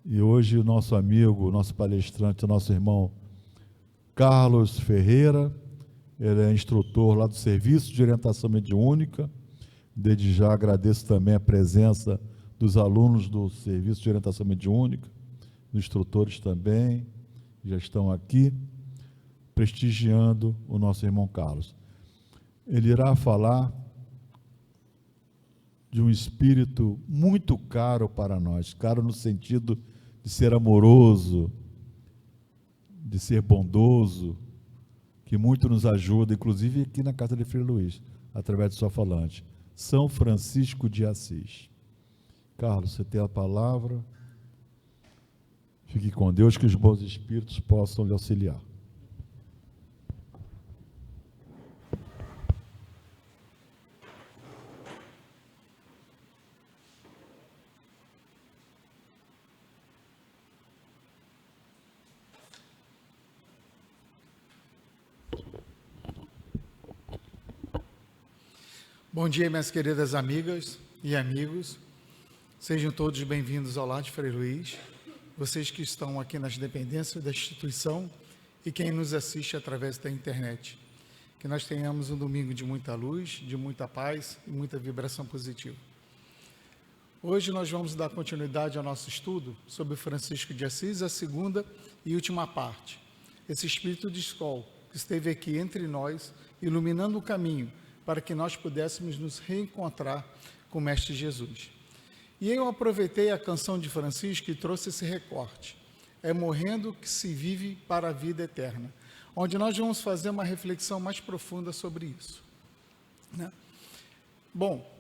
E hoje o nosso amigo, o nosso palestrante, o nosso irmão Carlos Ferreira, ele é instrutor lá do Serviço de Orientação Mediúnica. Desde já agradeço também a presença dos alunos do Serviço de Orientação Mediúnica, dos instrutores também, que já estão aqui, prestigiando o nosso irmão Carlos. Ele irá falar de um espírito muito caro para nós, caro no sentido de ser amoroso, de ser bondoso, que muito nos ajuda, inclusive aqui na casa de Frei Luís, através de sua falante, São Francisco de Assis. Carlos, você tem a palavra. Fique com Deus, que os bons espíritos possam lhe auxiliar. Bom dia, minhas queridas amigas e amigos. Sejam todos bem-vindos ao Lar de Frei Luís. Vocês que estão aqui nas dependências da instituição e quem nos assiste através da internet. Que nós tenhamos um domingo de muita luz, de muita paz e muita vibração positiva. Hoje nós vamos dar continuidade ao nosso estudo sobre Francisco de Assis, a segunda e última parte. Esse espírito de escola que esteve aqui entre nós, iluminando o caminho para que nós pudéssemos nos reencontrar com o Mestre Jesus. E eu aproveitei a canção de Francisco e trouxe esse recorte. É morrendo que se vive para a vida eterna, onde nós vamos fazer uma reflexão mais profunda sobre isso, né? Bom,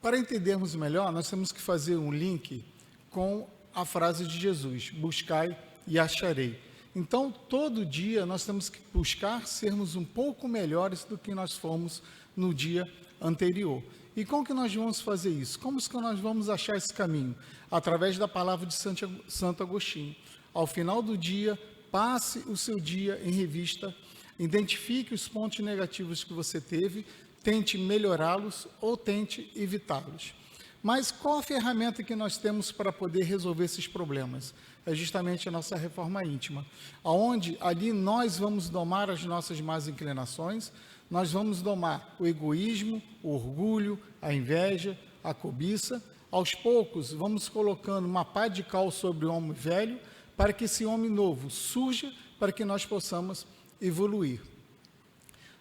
para entendermos melhor, nós temos que fazer um link com a frase de Jesus, buscai e acharei. Então, todo dia nós temos que buscar sermos um pouco melhores do que nós fomos no dia anterior. E como que nós vamos fazer isso? Como que nós vamos achar esse caminho? Através da palavra de Santo Agostinho. Ao final do dia, passe o seu dia em revista, identifique os pontos negativos que você teve, tente melhorá-los ou tente evitá-los. Mas qual a ferramenta que nós temos para poder resolver esses problemas? É justamente a nossa reforma íntima, onde ali nós vamos domar as nossas más inclinações, nós vamos domar o egoísmo, o orgulho, a inveja, a cobiça. Aos poucos, vamos colocando uma pá de cal sobre o homem velho, para que esse homem novo surja, para que nós possamos evoluir.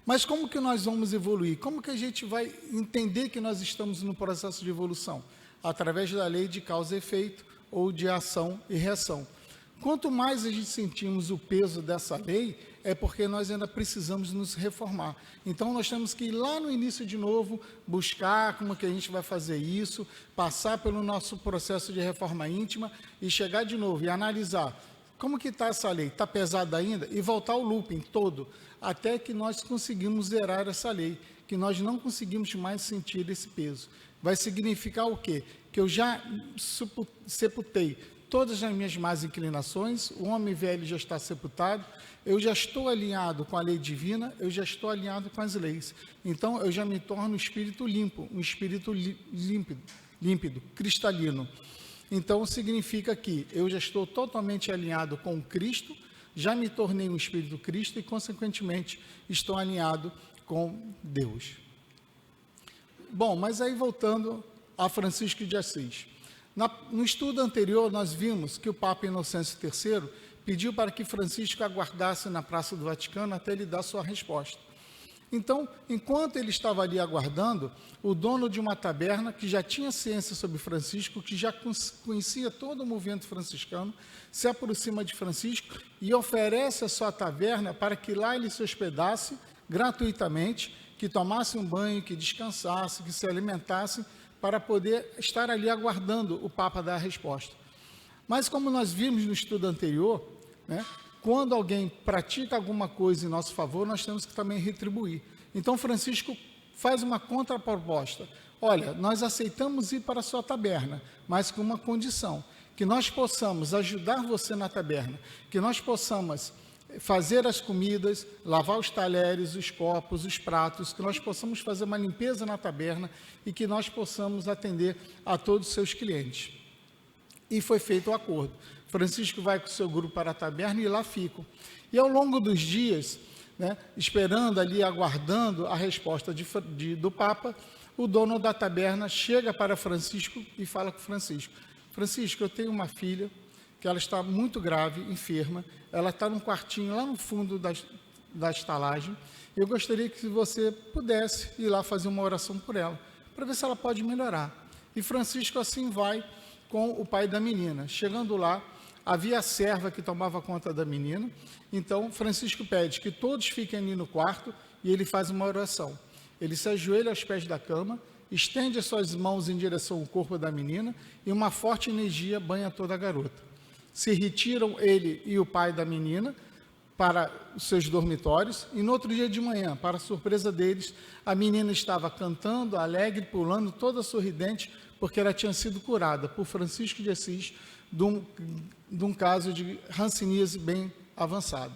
Mas como que nós vamos evoluir? Como que a gente vai entender que nós estamos no processo de evolução? Através da lei de causa e efeito, ou de ação e reação. Quanto mais a gente sentimos o peso dessa lei, é porque nós ainda precisamos nos reformar. Então, nós temos que ir lá no início de novo, buscar como que a gente vai fazer isso, passar pelo nosso processo de reforma íntima e chegar de novo e analisar como que está essa lei, está pesada ainda? E voltar ao looping todo, até que nós conseguimos zerar essa lei, que nós não conseguimos mais sentir esse peso. Vai significar o quê? Que eu já sepultei todas as minhas más inclinações, o homem velho já está sepultado, eu já estou alinhado com a lei divina, eu já estou alinhado com as leis. Então, eu já me torno um espírito limpo, um espírito límpido, cristalino. Então, significa que eu já estou totalmente alinhado com Cristo, já me tornei um espírito Cristo e, consequentemente, estou alinhado com Deus. Bom, mas aí voltando a Francisco de Assis. No estudo anterior, nós vimos que o Papa Inocêncio III pediu para que Francisco aguardasse na Praça do Vaticano até ele dar sua resposta. Então, enquanto ele estava ali aguardando, o dono de uma taberna, que já tinha ciência sobre Francisco, que já conhecia todo o movimento franciscano, se aproxima de Francisco e oferece a sua taberna para que lá ele se hospedasse gratuitamente, que tomasse um banho, que descansasse, que se alimentasse, para poder estar ali aguardando o Papa dar a resposta. Mas como nós vimos no estudo anterior, né, quando alguém pratica alguma coisa em nosso favor, nós temos que também retribuir. Então, Francisco faz uma contraproposta. Olha, nós aceitamos ir para a sua taberna, mas com uma condição, que nós possamos ajudar você na taberna, que nós possamos fazer as comidas, lavar os talheres, os copos, os pratos, que nós possamos fazer uma limpeza na taberna e que nós possamos atender a todos os seus clientes. E foi feito o acordo. Francisco vai com o seu grupo para a taberna e lá ficam. E ao longo dos dias, né, esperando ali, aguardando a resposta do Papa, o dono da taberna chega para Francisco e fala com Francisco: Francisco, eu tenho uma filha que ela está muito grave, enferma, ela está num quartinho lá no fundo da estalagem, e eu gostaria que você pudesse ir lá fazer uma oração por ela, para ver se ela pode melhorar. E Francisco assim vai com o pai da menina. Chegando lá, havia a serva que tomava conta da menina, então Francisco pede que todos fiquem ali no quarto e ele faz uma oração. Ele se ajoelha aos pés da cama, estende as suas mãos em direção ao corpo da menina e uma forte energia banha toda a garota. Se retiram ele e o pai da menina para os seus dormitórios e no outro dia de manhã, para a surpresa deles, a menina estava cantando, alegre, pulando, toda sorridente, porque ela tinha sido curada por Francisco de Assis de um caso de hanseníase bem avançado.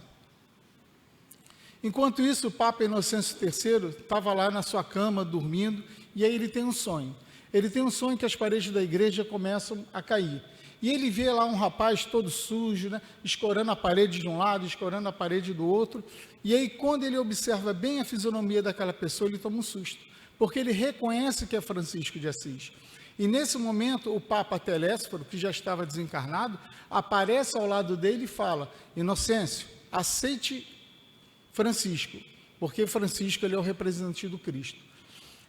Enquanto isso, o Papa Inocêncio III estava lá na sua cama, dormindo, e aí ele tem um sonho. Ele tem um sonho que as paredes da igreja começam a cair. E ele vê lá um rapaz todo sujo, né, escorando a parede de um lado, escorando a parede do outro. E aí, quando ele observa bem a fisionomia daquela pessoa, ele toma um susto, porque ele reconhece que é Francisco de Assis. E nesse momento, o Papa Telésforo, que já estava desencarnado, aparece ao lado dele e fala: Inocêncio, aceite Francisco, porque Francisco ele é o representante do Cristo.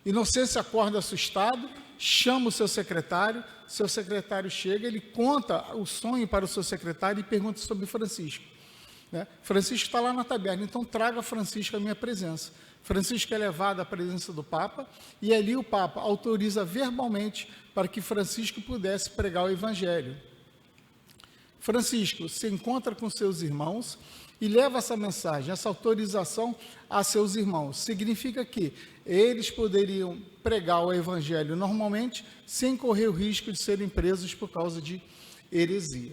Inocêncio acorda assustado, chama o seu secretário chega, ele conta o sonho para o seu secretário e pergunta sobre Francisco. Né? Francisco está lá na taberna, então traga Francisco à minha presença. Francisco é levado à presença do Papa e ali o Papa autoriza verbalmente para que Francisco pudesse pregar o Evangelho. Francisco se encontra com seus irmãos e leva essa mensagem, essa autorização a seus irmãos. Significa que eles poderiam pregar o Evangelho normalmente, sem correr o risco de serem presos por causa de heresia.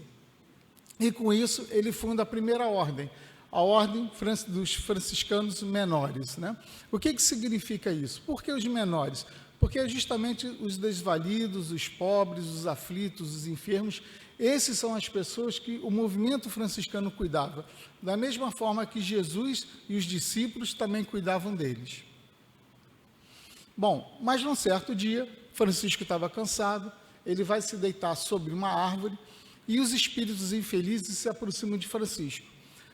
E com isso, ele funda a primeira ordem, a ordem dos franciscanos menores. Né? O que significa isso? Por que os menores? Porque justamente os desvalidos, os pobres, os aflitos, os enfermos, esses são as pessoas que o movimento franciscano cuidava, da mesma forma que Jesus e os discípulos também cuidavam deles. Bom, mas num certo dia, Francisco estava cansado, ele vai se deitar sobre uma árvore e os espíritos infelizes se aproximam de Francisco.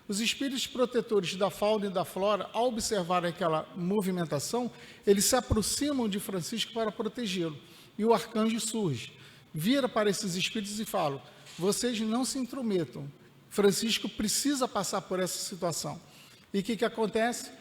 Os espíritos protetores da fauna e da flora, ao observarem aquela movimentação, eles se aproximam de Francisco para protegê-lo. E o arcanjo surge, vira para esses espíritos e fala: vocês não se intrometam, Francisco precisa passar por essa situação. E o que acontece?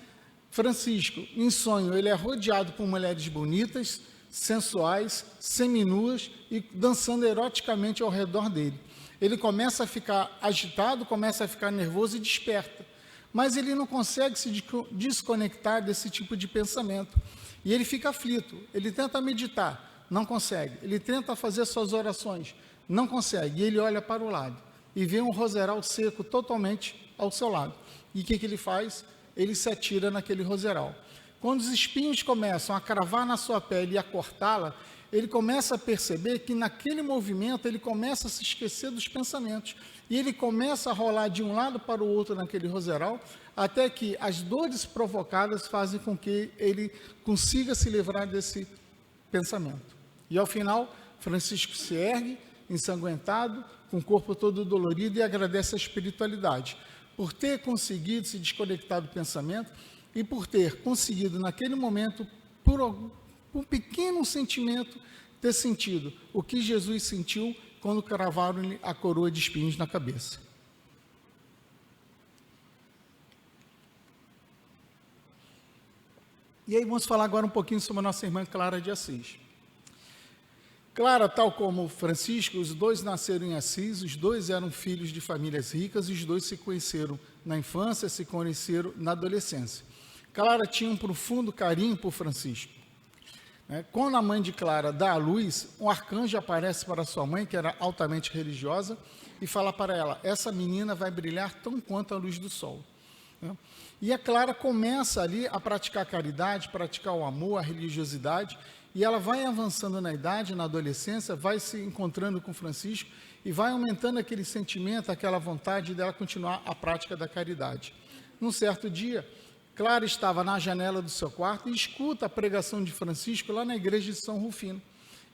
Francisco, em sonho, ele é rodeado por mulheres bonitas, sensuais, seminuas e dançando eroticamente ao redor dele. Ele começa a ficar agitado, começa a ficar nervoso e desperta. Mas ele não consegue se desconectar desse tipo de pensamento. E ele fica aflito. Ele tenta meditar, não consegue. Ele tenta fazer suas orações, não consegue. E ele olha para o lado e vê um roseral seco totalmente ao seu lado. E o que ele faz? Ele se atira naquele roseral. Quando os espinhos começam a cravar na sua pele e a cortá-la, ele começa a perceber que naquele movimento ele começa a se esquecer dos pensamentos. E ele começa a rolar de um lado para o outro naquele roseral, até que as dores provocadas fazem com que ele consiga se livrar desse pensamento. E ao final, Francisco se ergue, ensanguentado, com o corpo todo dolorido, e agradece a espiritualidade por ter conseguido se desconectar do pensamento e por ter conseguido, naquele momento, por um pequeno sentimento, ter sentido o que Jesus sentiu quando cravaram-lhe a coroa de espinhos na cabeça. E aí vamos falar agora um pouquinho sobre a nossa irmã Clara de Assis. Clara, tal como Francisco, os dois nasceram em Assis, os dois eram filhos de famílias ricas e os dois se conheceram na infância, se conheceram na adolescência. Clara tinha um profundo carinho por Francisco. Quando a mãe de Clara dá à luz, um arcanjo aparece para sua mãe, que era altamente religiosa, e fala para ela: essa menina vai brilhar tão quanto a luz do sol. E a Clara começa ali a praticar a caridade, praticar o amor, a religiosidade, e ela vai avançando na idade, na adolescência, vai se encontrando com Francisco, e vai aumentando aquele sentimento, aquela vontade dela continuar a prática da caridade. Num certo dia, Clara estava na janela do seu quarto e escuta a pregação de Francisco lá na igreja de São Rufino.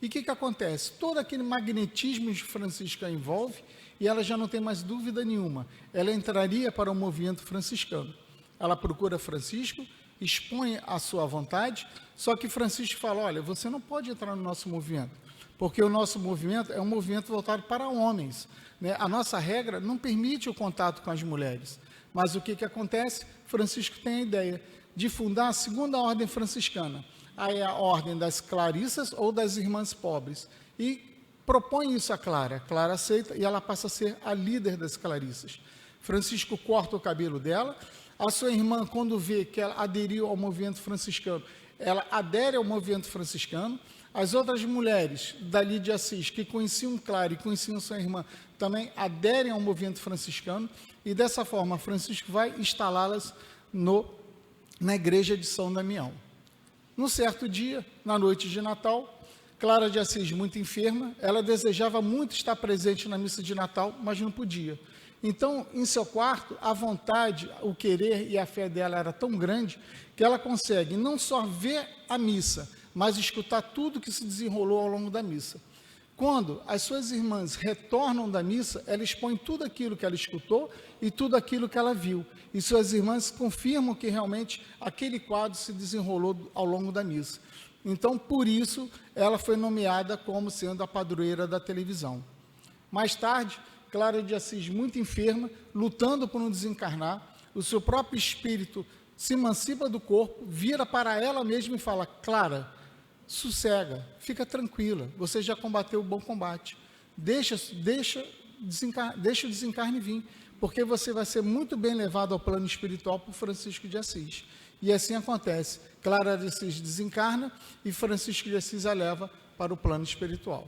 E o que acontece? Todo aquele magnetismo de Francisco a envolve e ela já não tem mais dúvida nenhuma. Ela entraria para o movimento franciscano. Ela procura Francisco, expõe a sua vontade, só que Francisco fala, olha, você não pode entrar no nosso movimento, porque o nosso movimento é um movimento voltado para homens, né? A nossa regra não permite o contato com as mulheres. Mas o que acontece? Francisco tem a ideia de fundar a segunda ordem franciscana, aí a ordem das Clarissas ou das Irmãs Pobres, e propõe isso a Clara. Clara aceita e ela passa a ser a líder das Clarissas. Francisco corta o cabelo dela, a sua irmã, quando vê que ela aderiu ao movimento franciscano, ela adere ao movimento franciscano. As outras mulheres dali de Assis, que conheciam Clara e conheciam sua irmã, também aderem ao movimento franciscano, e dessa forma Francisco vai instalá-las na igreja de São Damião. Num certo dia, na noite de Natal, Clara de Assis, muito enferma, ela desejava muito estar presente na missa de Natal, mas não podia. Então, em seu quarto, a vontade, o querer e a fé dela era tão grande que ela consegue não só ver a missa, mas escutar tudo que se desenrolou ao longo da missa. Quando as suas irmãs retornam da missa, ela expõe tudo aquilo que ela escutou e tudo aquilo que ela viu. E suas irmãs confirmam que realmente aquele quadro se desenrolou ao longo da missa. Então, por isso, ela foi nomeada como sendo a padroeira da televisão. Mais tarde, Clara de Assis, muito enferma, lutando por não desencarnar, o seu próprio espírito se emancipa do corpo, vira para ela mesma e fala, Clara, sossega, fica tranquila, você já combateu o bom combate, deixa o desencarne vir, porque você vai ser muito bem levado ao plano espiritual por Francisco de Assis. E assim acontece, Clara de Assis desencarna e Francisco de Assis a leva para o plano espiritual.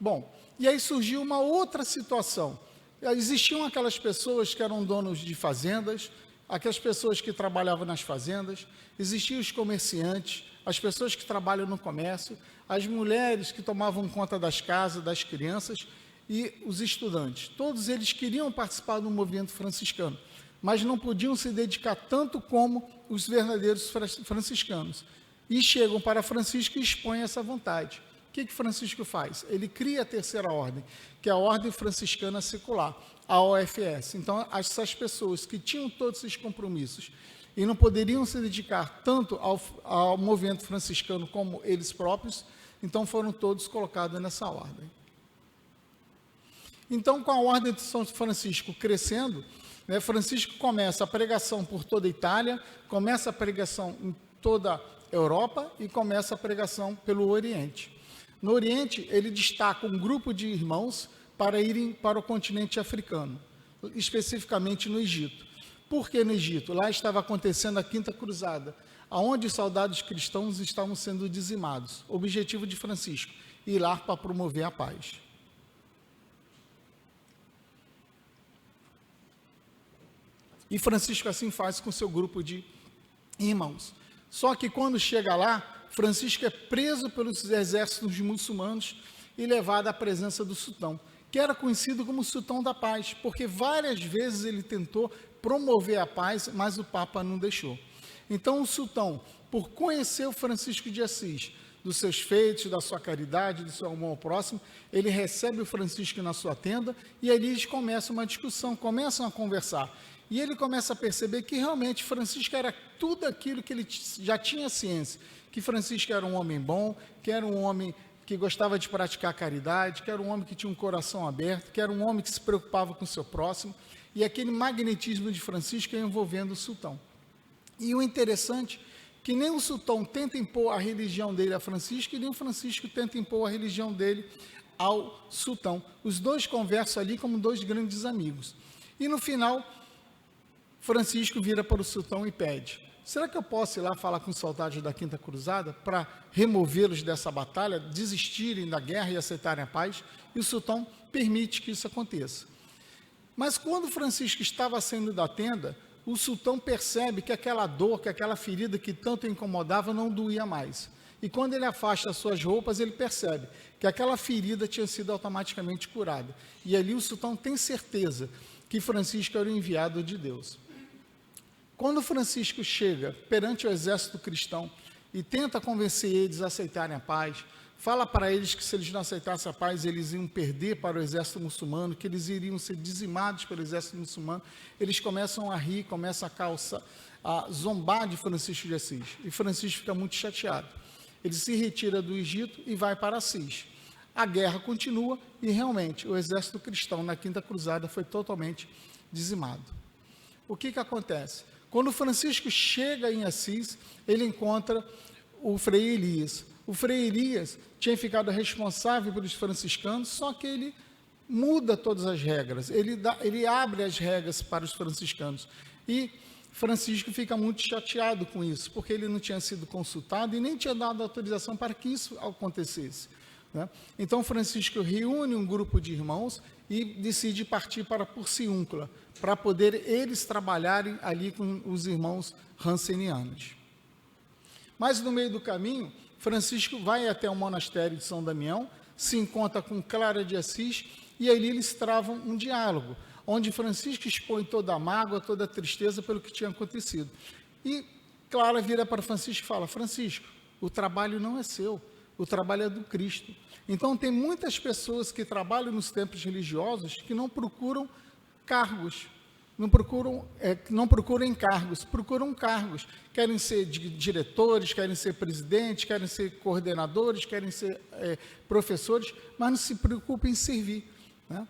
Bom, e aí surgiu uma outra situação. Existiam aquelas pessoas que eram donos de fazendas, aquelas pessoas que trabalhavam nas fazendas, existiam os comerciantes, as pessoas que trabalham no comércio, as mulheres que tomavam conta das casas, das crianças e os estudantes. Todos eles queriam participar do movimento franciscano, mas não podiam se dedicar tanto como os verdadeiros franciscanos. E chegam para Francisco e expõem essa vontade. O que Francisco faz? Ele cria a terceira ordem, que é a Ordem Franciscana Secular, a OFS. Então, essas pessoas que tinham todos esses compromissos e não poderiam se dedicar tanto ao movimento franciscano como eles próprios, então foram todos colocados nessa ordem. Então, com a Ordem de São Francisco crescendo, né, Francisco começa a pregação por toda a Itália, começa a pregação em toda a Europa e começa a pregação pelo Oriente. No Oriente, ele destaca um grupo de irmãos para irem para o continente africano, especificamente no Egito. Por que no Egito? Lá estava acontecendo a Quinta Cruzada, onde os soldados cristãos estavam sendo dizimados. O objetivo de Francisco, ir lá para promover a paz. E Francisco assim faz com seu grupo de irmãos. Só que quando chega lá, Francisco é preso pelos exércitos muçulmanos e levado à presença do sultão, que era conhecido como sultão da paz, porque várias vezes ele tentou promover a paz, mas o Papa não deixou. Então o sultão, por conhecer o Francisco de Assis, dos seus feitos, da sua caridade, do seu amor ao próximo, ele recebe o Francisco na sua tenda e ali eles começam uma discussão, começam a conversar. E ele começa a perceber que realmente Francisco era tudo aquilo que ele já tinha ciência, que Francisco era um homem bom, que era um homem que gostava de praticar caridade, que era um homem que tinha um coração aberto, que era um homem que se preocupava com o seu próximo, e aquele magnetismo de Francisco envolvendo o sultão. E o interessante que nem o sultão tenta impor a religião dele a Francisco, e nem o Francisco tenta impor a religião dele ao sultão. Os dois conversam ali como dois grandes amigos. E no final, Francisco vira para o sultão e pede, será que eu posso ir lá falar com os soldados da Quinta Cruzada para removê-los dessa batalha, desistirem da guerra e aceitarem a paz? E o sultão permite que isso aconteça. Mas quando Francisco estava saindo da tenda, o sultão percebe que aquela dor, que aquela ferida que tanto incomodava não doía mais. E quando ele afasta as suas roupas, ele percebe que aquela ferida tinha sido automaticamente curada. E ali o sultão tem certeza que Francisco era o enviado de Deus. Quando Francisco chega perante o exército cristão e tenta convencer eles a aceitarem a paz, fala para eles que se eles não aceitassem a paz, eles iam perder para o exército muçulmano, que eles iriam ser dizimados pelo exército muçulmano, eles começam a rir, começam a zombar de Francisco de Assis. E Francisco fica muito chateado. Ele se retira do Egito e vai para Assis. A guerra continua e realmente o exército cristão na Quinta Cruzada foi totalmente dizimado. O que acontece? Quando Francisco chega em Assis, ele encontra o Frei Elias. O Frei Elias tinha ficado responsável pelos franciscanos, só que ele muda todas as regras, ele abre as regras para os franciscanos. E Francisco fica muito chateado com isso, porque ele não tinha sido consultado e nem tinha dado autorização para que isso acontecesse, né? Então Francisco reúne um grupo de irmãos e decide partir para Porciúncula, para poder eles trabalharem ali com os irmãos rancenianos. Mas no meio do caminho, Francisco vai até o monastério de São Damião, se encontra com Clara de Assis e ali eles travam um diálogo, onde Francisco expõe toda a mágoa, toda a tristeza pelo que tinha acontecido. E Clara vira para Francisco e fala: Francisco, o trabalho não é seu, o trabalho é do Cristo. Então tem muitas pessoas que trabalham nos templos religiosos que não procuram cargos, não procuram encargos, procuram cargos. Querem ser diretores, querem ser presidentes, querem ser coordenadores, querem ser professores, mas não se preocupam em servir, né?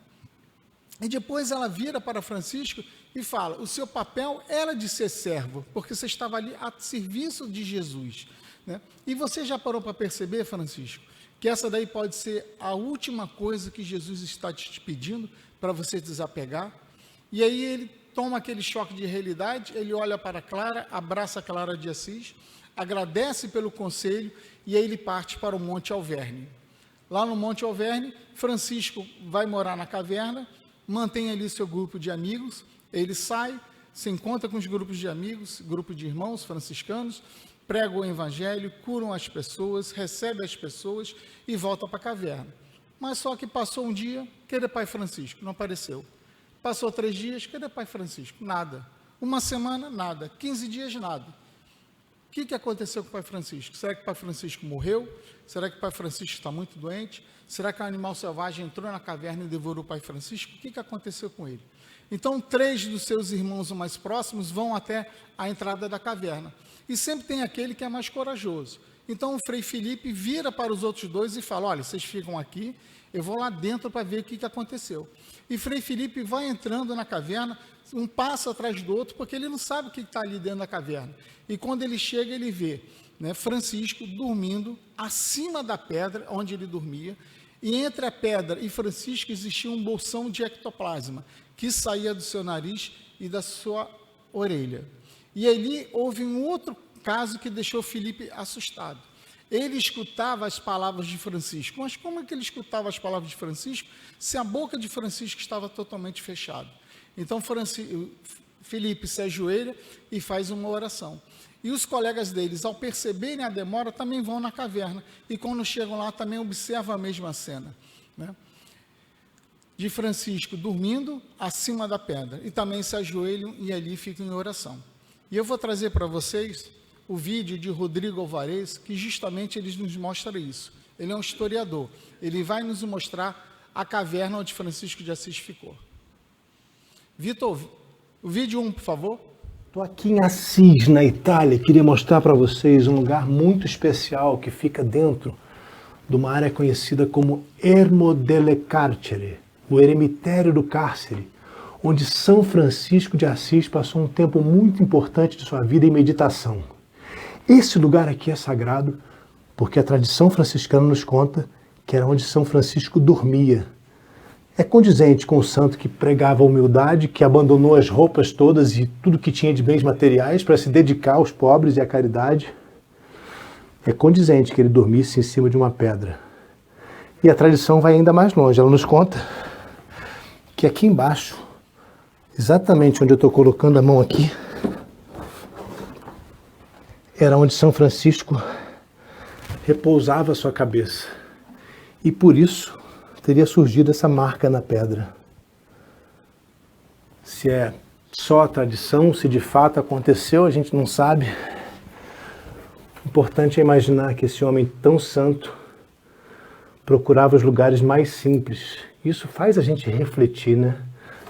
E depois ela vira para Francisco e fala: o seu papel era de ser servo, porque você estava ali a serviço de Jesus, né? E você já parou para perceber, Francisco, que essa daí pode ser a última coisa que Jesus está te pedindo para você desapegar? E aí ele toma aquele choque de realidade, ele olha para Clara, abraça Clara de Assis, agradece pelo conselho e aí ele parte para o Monte Alverne. Lá no Monte Alverne, Francisco vai morar na caverna, mantém ali seu grupo de amigos, ele sai, se encontra com os grupos de amigos, grupo de irmãos franciscanos, prega o evangelho, curam as pessoas, recebe as pessoas e volta para a caverna. Mas só que passou um dia, cadê Pai Francisco? Não apareceu. Passou 3 dias, cadê Pai Francisco? Nada. Uma semana, nada. 15 dias, nada. O que aconteceu com o Pai Francisco? Será que o Pai Francisco morreu? Será que o Pai Francisco está muito doente? Será que o animal selvagem entrou na caverna e devorou o Pai Francisco? O que aconteceu com ele? Então, 3 dos seus irmãos mais próximos vão até a entrada da caverna. E sempre tem aquele que é mais corajoso. Então, o Frei Felipe vira para os outros 2 e fala: olha, vocês ficam aqui, eu vou lá dentro para ver o que aconteceu. E Frei Felipe vai entrando na caverna, um passo atrás do outro, porque ele não sabe o que está ali dentro da caverna. E quando ele chega, ele vê, né, Francisco dormindo acima da pedra onde ele dormia, e entre a pedra e Francisco existia um bolsão de ectoplasma, que saía do seu nariz e da sua orelha. E ali houve um outro caso que deixou Felipe assustado. Ele escutava as palavras de Francisco. Mas como é que ele escutava as palavras de Francisco se a boca de Francisco estava totalmente fechada? Então Felipe se ajoelha e faz uma oração. E os colegas deles, ao perceberem a demora, também vão na caverna. E quando chegam lá, também observam a mesma cena, né, de Francisco dormindo acima da pedra. E também se ajoelham e ali ficam em oração. E eu vou trazer para vocês o vídeo de Rodrigo Alvarez, que justamente ele nos mostra isso. Ele é um historiador. Ele vai nos mostrar a caverna onde Francisco de Assis ficou. Vitor, o vídeo 1, por favor. Estou aqui em Assis, na Itália, e queria mostrar para vocês um lugar muito especial que fica dentro de uma área conhecida como Ermo delle Carcere, o eremitério do cárcere, onde São Francisco de Assis passou um tempo muito importante de sua vida em meditação. Esse lugar aqui é sagrado porque a tradição franciscana nos conta que era onde São Francisco dormia. É condizente com o santo que pregava a humildade, que abandonou as roupas todas e tudo que tinha de bens materiais para se dedicar aos pobres e à caridade. É condizente que ele dormisse em cima de uma pedra. E a tradição vai ainda mais longe. Ela nos conta que aqui embaixo, exatamente onde eu estou colocando a mão aqui, era onde São Francisco repousava a sua cabeça. E por isso teria surgido essa marca na pedra. Se é só a tradição, se de fato aconteceu, a gente não sabe. O importante é imaginar que esse homem tão santo procurava os lugares mais simples. Isso faz a gente refletir, né?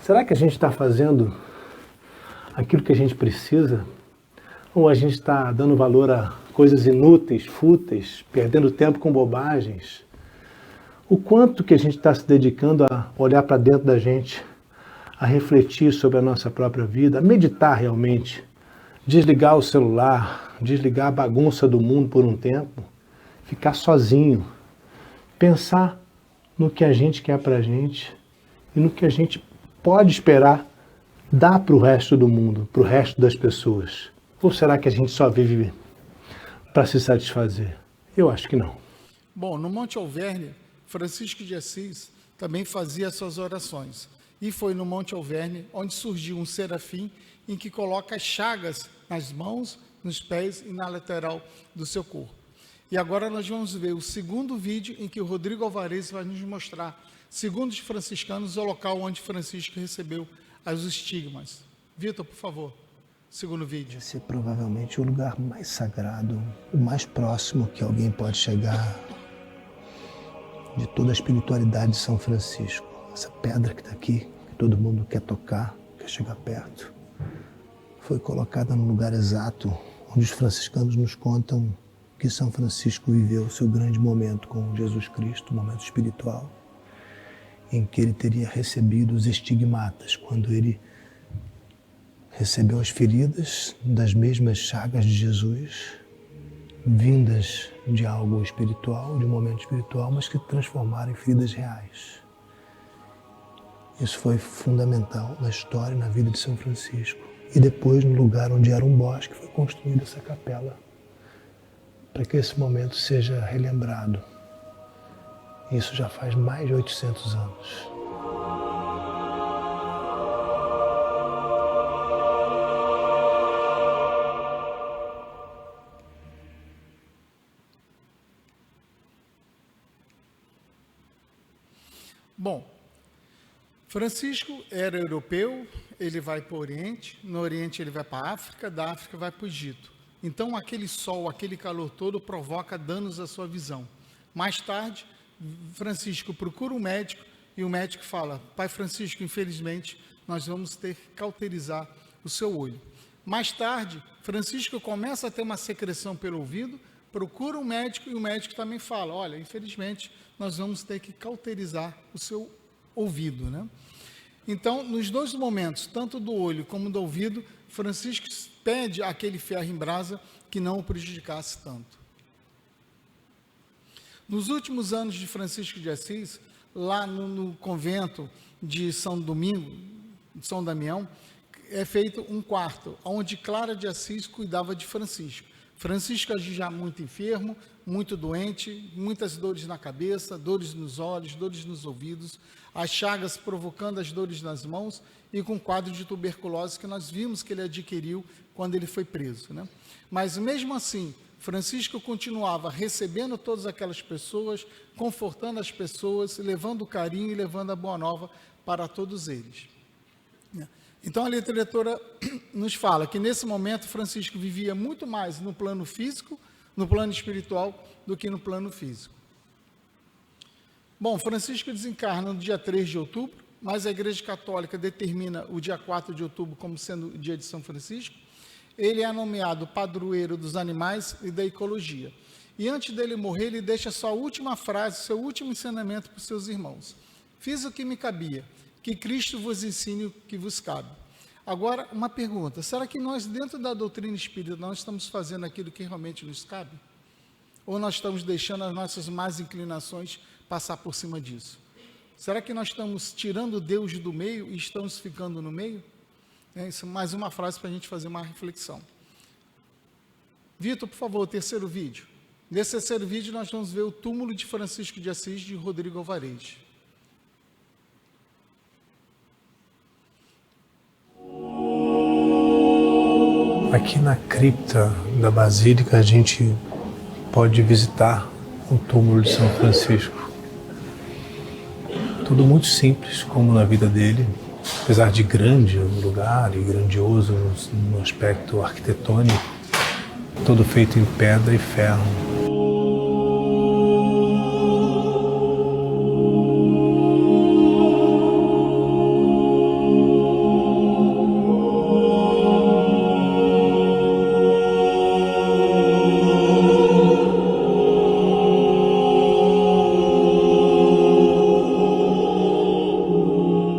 Será que a gente está fazendo aquilo que a gente precisa? Ou a gente está dando valor a coisas inúteis, fúteis, perdendo tempo com bobagens? O quanto que a gente está se dedicando a olhar para dentro da gente, a refletir sobre a nossa própria vida, a meditar realmente, desligar o celular, desligar a bagunça do mundo por um tempo, ficar sozinho, pensar no que a gente quer para a gente e no que a gente pode esperar dar para o resto do mundo, para o resto das pessoas. Ou será que a gente só vive para se satisfazer? Eu acho que não. Bom, no Monte Alverne, Francisco de Assis também fazia suas orações. E foi no Monte Alverne onde surgiu um serafim em que coloca chagas nas mãos, nos pés e na lateral do seu corpo. E agora nós vamos ver o segundo vídeo em que o Rodrigo Alvarez vai nos mostrar, segundo os franciscanos, o local onde Francisco recebeu os estigmas. Vitor, por favor, segundo vídeo. Esse é provavelmente o lugar mais sagrado, o mais próximo que alguém pode chegar de toda a espiritualidade de São Francisco. Essa pedra que está aqui, que todo mundo quer tocar, quer chegar perto, foi colocada no lugar exato onde os franciscanos nos contam que São Francisco viveu o seu grande momento com Jesus Cristo, um momento espiritual, em que ele teria recebido os estigmatas, quando ele recebeu as feridas das mesmas chagas de Jesus, vindas de algo espiritual, de um momento espiritual, mas que transformaram em feridas reais. Isso foi fundamental na história e na vida de São Francisco. E depois, no lugar onde era um bosque, foi construída essa capela, para que esse momento seja relembrado. Isso já faz mais de 800 anos. Bom, Francisco era europeu, ele vai para o Oriente, no Oriente ele vai para a África, da África vai para o Egito. Então aquele sol, aquele calor todo provoca danos à sua visão. Mais tarde, Francisco procura um médico e o médico fala: Pai Francisco, infelizmente, nós vamos ter que cauterizar o seu olho. Mais tarde, Francisco começa a ter uma secreção pelo ouvido, procura um médico e o médico também fala: olha, infelizmente, nós vamos ter que cauterizar o seu ouvido, né? Então, nos dois momentos, tanto do olho como do ouvido, Francisco pede aquele ferro em brasa que não o prejudicasse tanto. Nos últimos anos de Francisco de Assis, lá no convento de São Damião, é feito um quarto, onde Clara de Assis cuidava de Francisco. Francisco já muito enfermo, muito doente, muitas dores na cabeça, dores nos olhos, dores nos ouvidos, as chagas provocando as dores nas mãos e com quadro de tuberculose que nós vimos que ele adquiriu quando ele foi preso, né? Mas mesmo assim, Francisco continuava recebendo todas aquelas pessoas, confortando as pessoas, levando carinho e levando a boa nova para todos eles. Então a literatura nos fala que nesse momento Francisco vivia muito mais no plano físico, no plano espiritual, do que no plano físico. Bom, Francisco desencarna no dia 3 de outubro, mas a Igreja Católica determina o dia 4 de outubro como sendo o dia de São Francisco. Ele é nomeado padroeiro dos animais e da ecologia. E antes dele morrer, ele deixa sua última frase, seu último ensinamento para os seus irmãos. Fiz o que me cabia, que Cristo vos ensine o que vos cabe. Agora, uma pergunta: será que nós, dentro da doutrina espírita, nós estamos fazendo aquilo que realmente nos cabe? Ou nós estamos deixando as nossas más inclinações passar por cima disso? Será que nós estamos tirando Deus do meio e estamos ficando no meio? Isso é mais uma frase para a gente fazer uma reflexão. Vitor, por favor, o terceiro vídeo. Nesse terceiro vídeo nós vamos ver o túmulo de Francisco de Assis de Rodrigo Alvarez. Aqui na cripta da Basílica a gente pode visitar o túmulo de São Francisco. Tudo muito simples, como na vida dele, apesar de grande o lugar e grandioso no aspecto arquitetônico, todo feito em pedra e ferro.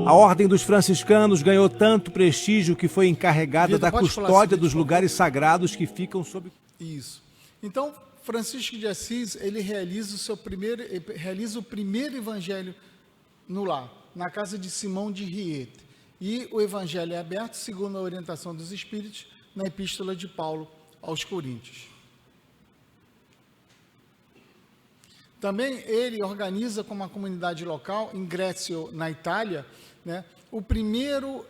A Ordem dos Franciscanos ganhou tanto prestígio que foi encarregada Vitor, da pode falar custódia assim, dos por lugares sagrados que ficam sob... Isso. Então, Francisco de Assis, ele realiza o primeiro evangelho no lar, na casa de Simão de Riete. E o evangelho é aberto, segundo a orientação dos Espíritos, na Epístola de Paulo aos Coríntios. Também ele organiza com uma comunidade local, em Grécio, na Itália, né, o primeiro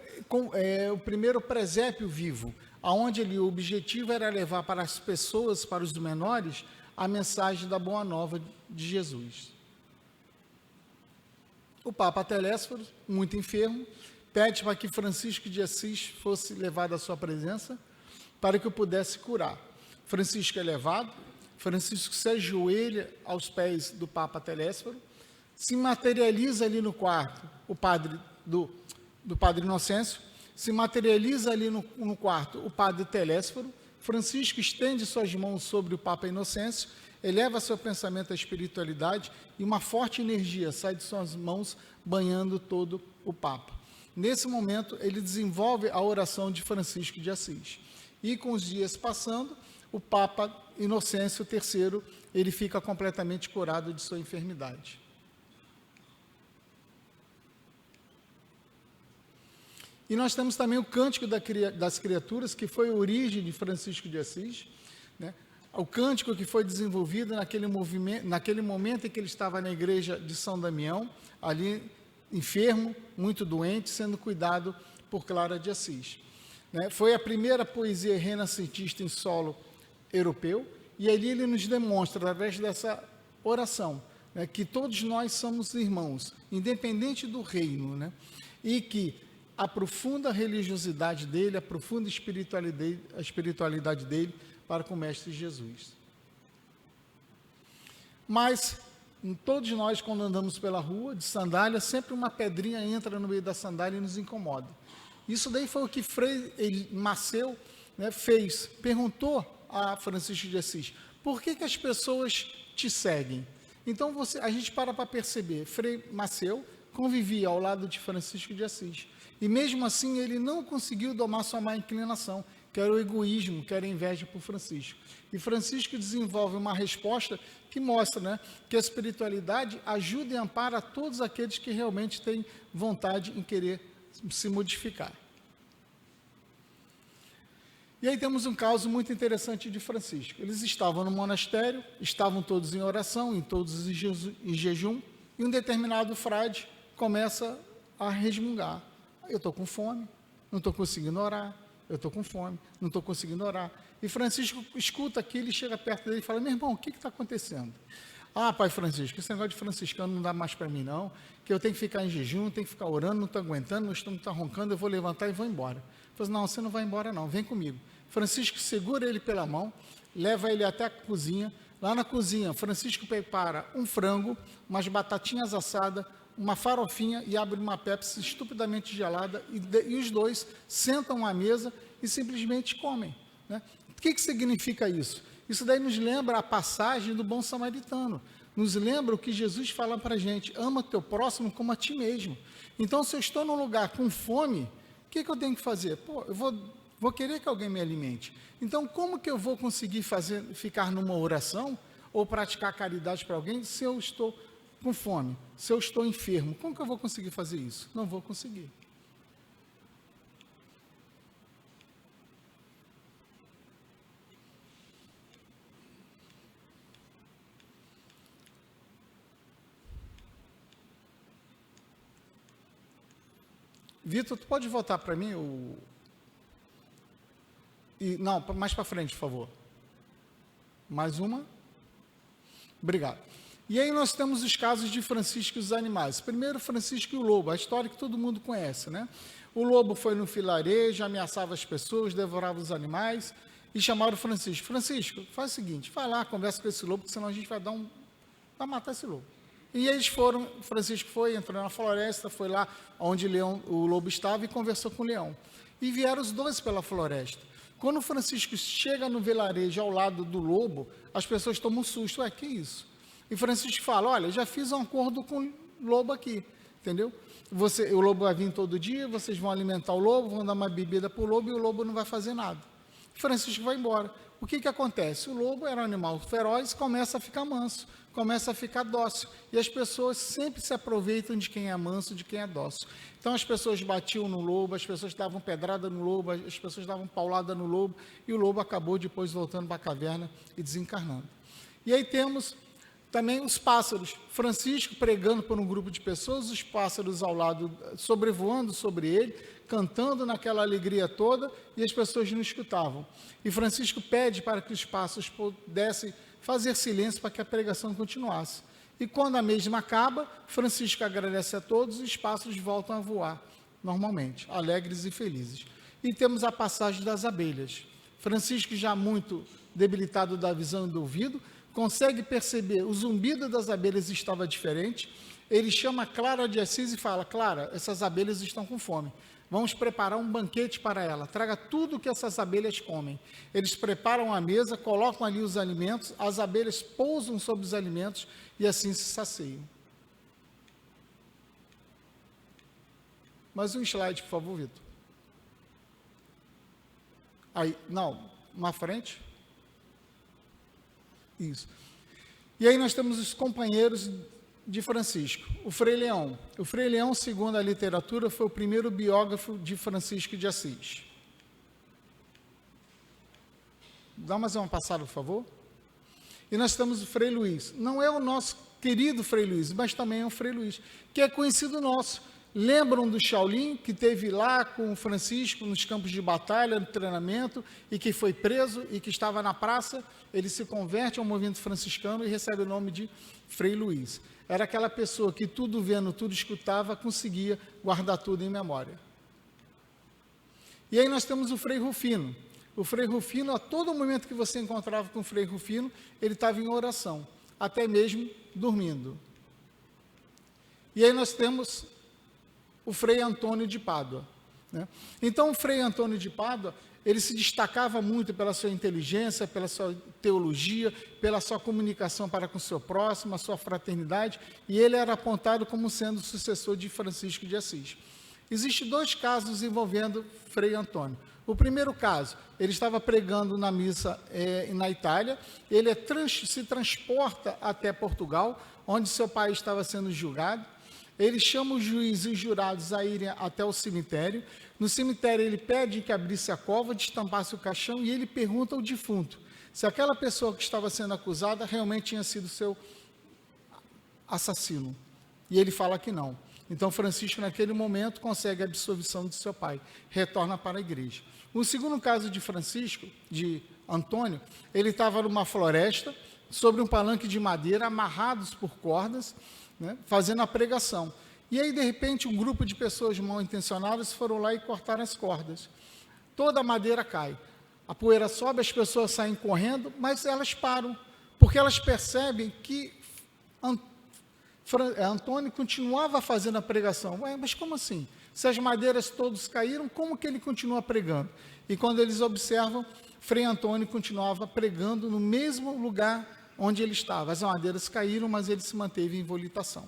presépio vivo, onde o objetivo era levar para as pessoas, para os menores, a mensagem da Boa Nova de Jesus. O Papa Telésforo, muito enfermo, pede para que Francisco de Assis fosse levado à sua presença, para que o pudesse curar. Francisco é levado, Francisco se ajoelha aos pés do Papa Telésforo, se materializa ali no quarto, o padre do Padre Inocêncio, se materializa ali no quarto o Padre Telésforo. Francisco estende suas mãos sobre o Papa Inocêncio, eleva seu pensamento à espiritualidade e uma forte energia sai de suas mãos, banhando todo o Papa. Nesse momento, ele desenvolve a oração de Francisco de Assis. E com os dias passando, o Papa Inocêncio III, ele fica completamente curado de sua enfermidade. E nós temos também o Cântico das Criaturas, que foi a origem de Francisco de Assis, né? O cântico que foi desenvolvido naquele momento em que ele estava na igreja de São Damião, ali enfermo, muito doente, sendo cuidado por Clara de Assis. Né? Foi a primeira poesia renascentista em solo europeu, e ali ele nos demonstra, através dessa oração, né, que todos nós somos irmãos, independente do reino, né? E que a profunda religiosidade dele, a profunda espiritualidade dele para com o Mestre Jesus. Mas todos nós, quando andamos pela rua de sandália, sempre uma pedrinha entra no meio da sandália e nos incomoda. Isso daí foi o que Frei Maceu, né, fez, perguntou a Francisco de Assis: por que as pessoas te seguem? Então a gente para perceber, Frei Maceu convivia ao lado de Francisco de Assis, e mesmo assim ele não conseguiu domar sua má inclinação, que era o egoísmo, que era a inveja por Francisco. E Francisco desenvolve uma resposta que mostra, né, que a espiritualidade ajuda e ampara todos aqueles que realmente têm vontade em querer se modificar. E aí temos um caso muito interessante de Francisco. Eles estavam no monastério, estavam todos em oração, todos em jejum, e um determinado frade começa a resmungar: eu estou com fome, não estou conseguindo orar, eu estou com fome, não estou conseguindo orar. E Francisco escuta aquilo e chega perto dele e fala: meu irmão, o que está acontecendo? Ah, pai Francisco, esse negócio de franciscano não dá mais para mim não, que eu tenho que ficar em jejum, tenho que ficar orando, não estou aguentando, meu estômago está roncando, eu vou levantar e vou embora. Ele falou: não, você não vai embora não, vem comigo. Francisco segura ele pela mão, leva ele até a cozinha. Lá na cozinha, Francisco prepara um frango, umas batatinhas assadas, uma farofinha e abre uma Pepsi estupidamente gelada, e os dois sentam à mesa e simplesmente comem. Né? O que significa isso? Isso daí nos lembra a passagem do bom samaritano, nos lembra o que Jesus fala para a gente: ama teu próximo como a ti mesmo. Então, se eu estou num lugar com fome, o que eu tenho que fazer? Eu vou querer que alguém me alimente. Então, como que eu vou conseguir ficar numa oração ou praticar caridade para alguém se eu estou com fome, se eu estou enfermo? Como que eu vou conseguir fazer isso? Não vou conseguir. Vitor, tu pode voltar para mim não, mais para frente, por favor. Mais uma. Obrigado. E aí nós temos os casos de Francisco e os animais. Primeiro, Francisco e o lobo, a história que todo mundo conhece, né? O lobo foi no vilarejo, ameaçava as pessoas, devorava os animais, e chamaram Francisco. Francisco, faz o seguinte, vai lá, conversa com esse lobo, porque senão a gente vai matar esse lobo. E eles foram, Francisco foi, entrou na floresta, foi lá onde o lobo estava e conversou com o leão. E vieram os dois pela floresta. Quando Francisco chega no vilarejo ao lado do lobo, as pessoas tomam um susto. Ué, que isso? E Francisco fala, olha, já fiz um acordo com o lobo aqui, entendeu? O lobo vai vir todo dia, vocês vão alimentar o lobo, vão dar uma bebida para o lobo e o lobo não vai fazer nada. Francisco vai embora. O que acontece? O lobo era um animal feroz, começa a ficar manso, começa a ficar dócil. E as pessoas sempre se aproveitam de quem é manso, de quem é dócil. Então as pessoas batiam no lobo, as pessoas davam pedrada no lobo, as pessoas davam paulada no lobo, e o lobo acabou depois voltando para a caverna e desencarnando. E aí temos também os pássaros. Francisco pregando por um grupo de pessoas, os pássaros ao lado, sobrevoando sobre ele, cantando naquela alegria toda, e as pessoas não escutavam. E Francisco pede para que os pássaros pudessem fazer silêncio para que a pregação continuasse. E quando a mesma acaba, Francisco agradece a todos e os pássaros voltam a voar, normalmente, alegres e felizes. E temos a passagem das abelhas. Francisco, já muito debilitado da visão e do ouvido, consegue perceber o zumbido das abelhas estava diferente. Ele chama Clara de Assis e fala, Clara, essas abelhas estão com fome. Vamos preparar um banquete para ela. Traga tudo que essas abelhas comem. Eles preparam a mesa, colocam ali os alimentos, as abelhas pousam sobre os alimentos e assim se saciam. Mais um slide, por favor, Vitor. Aí, não, na frente. Isso. E aí nós temos os companheiros de Francisco. O Frei Leão. O Frei Leão, segundo a literatura, foi o primeiro biógrafo de Francisco de Assis. Dá mais uma passada, por favor. E nós temos o Frei Luís. Não é o nosso querido Frei Luís, mas também é um Frei Luís, que é conhecido nosso. Lembram do Shaolin, que teve lá com o Francisco nos campos de batalha, no treinamento, e que foi preso e que estava na praça? Ele se converte ao movimento franciscano e recebe o nome de Frei Luís. Era aquela pessoa que tudo vendo, tudo escutava, conseguia guardar tudo em memória. E aí nós temos o Frei Rufino. O Frei Rufino, a todo momento que você encontrava com o Frei Rufino, ele estava em oração, até mesmo dormindo. E aí nós temos o Frei Antônio de Pádua, né? Então, o Frei Antônio de Pádua, ele se destacava muito pela sua inteligência, pela sua teologia, pela sua comunicação para com o seu próximo, a sua fraternidade, e ele era apontado como sendo o sucessor de Francisco de Assis. Existem dois casos envolvendo Frei Antônio. O primeiro caso, ele estava pregando na missa na Itália, ele se transporta até Portugal, onde seu pai estava sendo julgado. Ele chama os juízes e os jurados a irem até o cemitério. No cemitério, ele pede que abrisse a cova, destampasse o caixão e ele pergunta ao defunto se aquela pessoa que estava sendo acusada realmente tinha sido seu assassino. E ele fala que não. Então, Francisco, naquele momento, consegue a absolvição de seu pai, retorna para a igreja. O segundo caso de Francisco, de Antônio, ele estava numa floresta, sobre um palanque de madeira, amarrados por cordas, né, fazendo a pregação. E aí, de repente, um grupo de pessoas mal intencionadas foram lá e cortaram as cordas. Toda a madeira cai. A poeira sobe, as pessoas saem correndo, mas elas param, porque elas percebem que Antônio continuava fazendo a pregação. Ué, mas como assim? Se as madeiras todas caíram, como que ele continua pregando? E quando eles observam, Frei Antônio continuava pregando no mesmo lugar onde ele estava. As madeiras caíram, mas ele se manteve em volitação.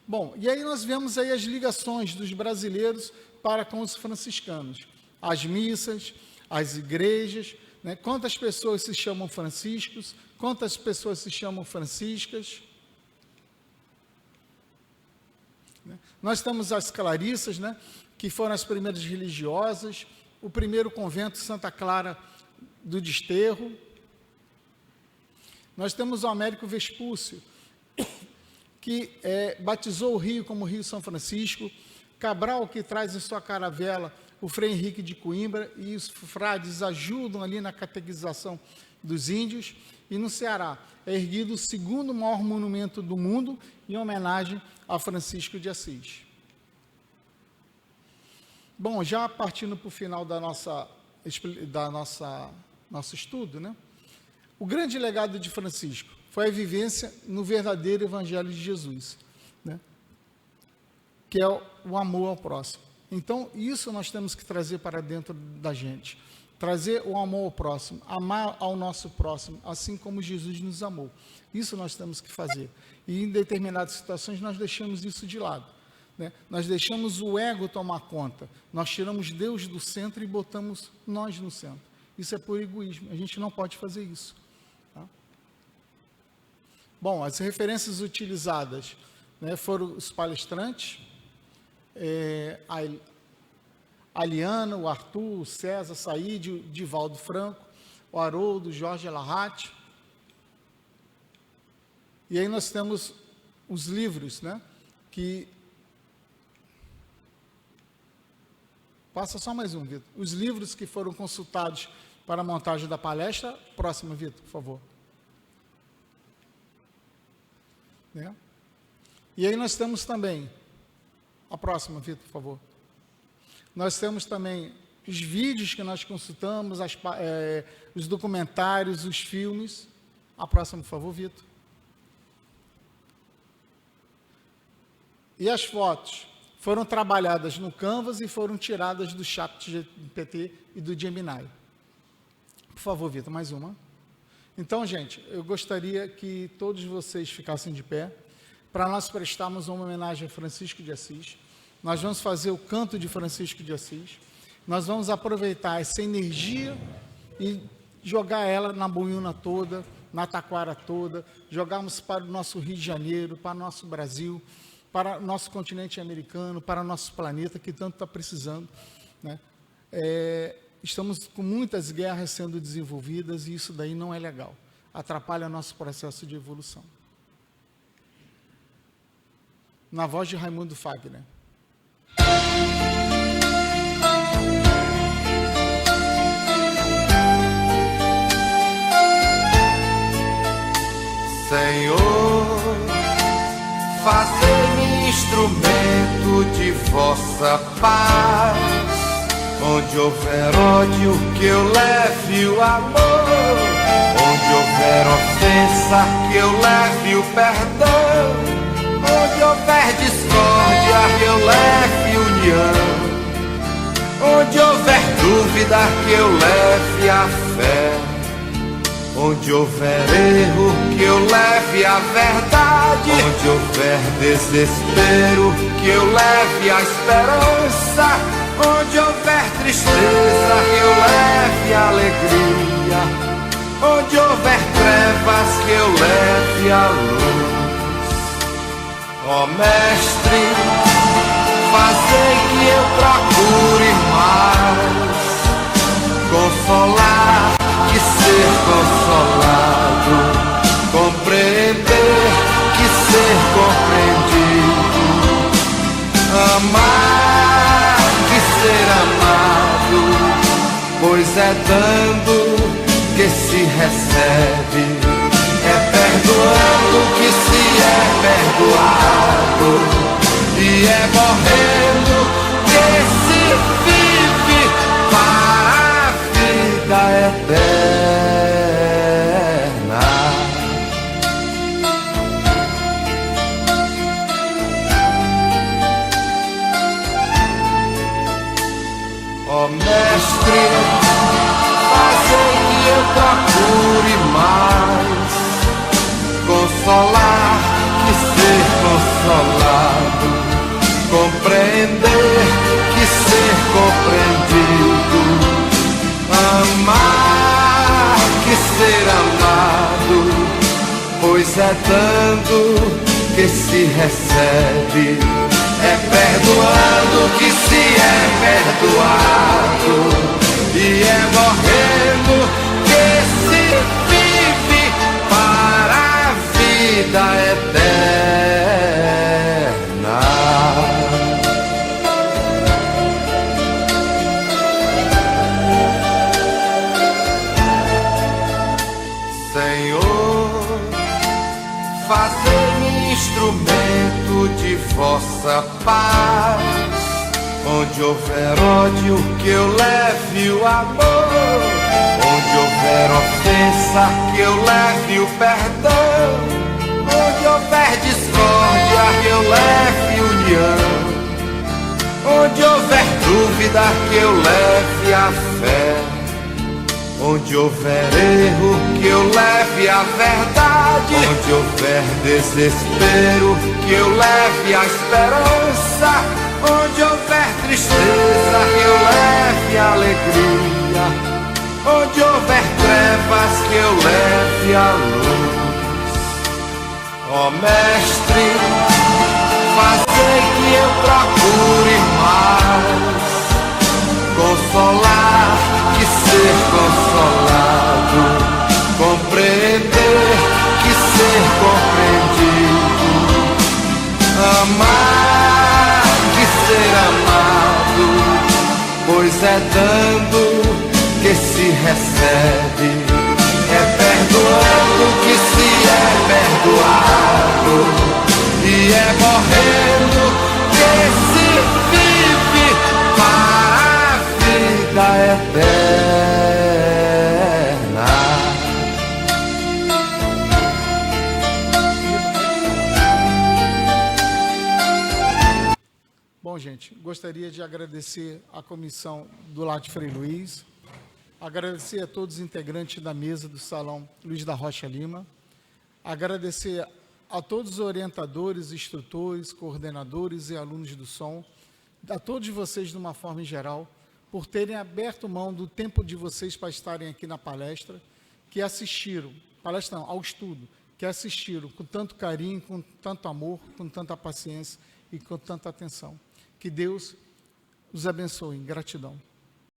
Bom, e aí nós vemos aí as ligações dos brasileiros para com os franciscanos. As missas, as igrejas, né? Quantas pessoas se chamam franciscos, quantas pessoas se chamam franciscas. Nós temos as clarissas, né? Que foram as primeiras religiosas, o primeiro convento Santa Clara do Desterro. Nós temos o Américo Vespúcio, que batizou o rio como Rio São Francisco, Cabral, que traz em sua caravela o Frei Henrique de Coimbra, e os frades ajudam ali na catequização dos índios, e no Ceará é erguido o segundo maior monumento do mundo em homenagem a Francisco de Assis. Bom, já partindo para o final nosso estudo, né? O grande legado de Francisco foi a vivência no verdadeiro Evangelho de Jesus, né? Que é o amor ao próximo. Então, isso nós temos que trazer para dentro da gente. Trazer o amor ao próximo, amar ao nosso próximo, assim como Jesus nos amou. Isso nós temos que fazer. E em determinadas situações nós deixamos isso de lado, né? Nós deixamos o ego tomar conta. Nós tiramos Deus do centro e botamos nós no centro. Isso é por egoísmo. A gente não pode fazer isso. Tá? Bom, as referências utilizadas, né, foram os palestrantes, a Liana, o Arthur, o César, o Saíde, o Divaldo Franco, o Haroldo, o Jorge Larrate. E aí nós temos os livros, né, que... Passa só mais um, Vitor. Os livros que foram consultados para a montagem da palestra. Próximo, Vitor, por favor. Né? E aí nós temos também... A próxima, Vitor, por favor. Nós temos também os vídeos que nós consultamos, os documentários, os filmes. A próxima, por favor, Vitor. E as fotos foram trabalhadas no Canvas e foram tiradas do ChatGPT e do Gemini. Por favor, Vitor, mais uma. Então, gente, eu gostaria que todos vocês ficassem de pé para nós prestarmos uma homenagem a Francisco de Assis. Nós vamos fazer o canto de Francisco de Assis. Nós vamos aproveitar essa energia e jogar ela na Boiúna toda, na Taquara toda, jogarmos para o nosso Rio de Janeiro, para o nosso Brasil, para o nosso continente americano, para o nosso planeta, que tanto está precisando, né? Estamos com muitas guerras sendo desenvolvidas e isso daí não é legal. Atrapalha o nosso processo de evolução. Na voz de Raimundo Fagner. Senhor, fazei-me instrumento de vossa paz. Onde houver ódio, que eu leve o amor. Onde houver ofensa, que eu leve o perdão. Onde houver discórdia, que eu leve união. Onde houver dúvida, que eu leve a fé. Onde houver erro, que eu leve a verdade. Onde houver desespero, que eu leve a esperança. Onde houver tristeza, que eu leve a alegria. Onde houver trevas, que eu leve a luz. Ó Mestre, fazei que eu procure mais consolar que ser consolado, compreender que ser compreendido, amar que ser amado, pois é dando que se recebe, é perdoando que se é perdoado, e é morrendo que se vive para a vida eterna. Ó Mestre, fazei que eu procure mais consolar que ser consolado, compreender que ser compreendido, amar que ser amado, pois é dando que se recebe, é perdoando que se é perdoado, e é morrendo que se vive para a vida eterna. de vossa paz. Onde houver ódio, que eu leve o amor. Onde houver ofensa, que eu leve o perdão. Onde houver discórdia, que eu leve união. Onde houver dúvida, que eu leve a fé. Onde houver erro, que eu leve a verdade. Onde houver desespero, que eu leve a esperança. Onde houver tristeza, que eu leve a alegria. Onde houver trevas, que eu leve a luz. Ó Mestre, fazei que eu procure mais consolar que ser consolado, compreender que ser compreendido, amar que ser amado, pois é dando que se recebe, é perdoando que se é perdoado, e é morrendo que se vive para a vida eterna. Bom, gente, gostaria de agradecer a comissão do Lar de Frei Luiz, agradecer a todos os integrantes da mesa do Salão Luiz da Rocha Lima, agradecer a todos os orientadores, instrutores, coordenadores e alunos do som, a todos vocês de uma forma em geral, por terem aberto mão do tempo de vocês para estarem aqui na palestra, que assistiram, palestra não, ao estudo, que assistiram com tanto carinho, com tanto amor, com tanta paciência e com tanta atenção. Que Deus os abençoe. Gratidão.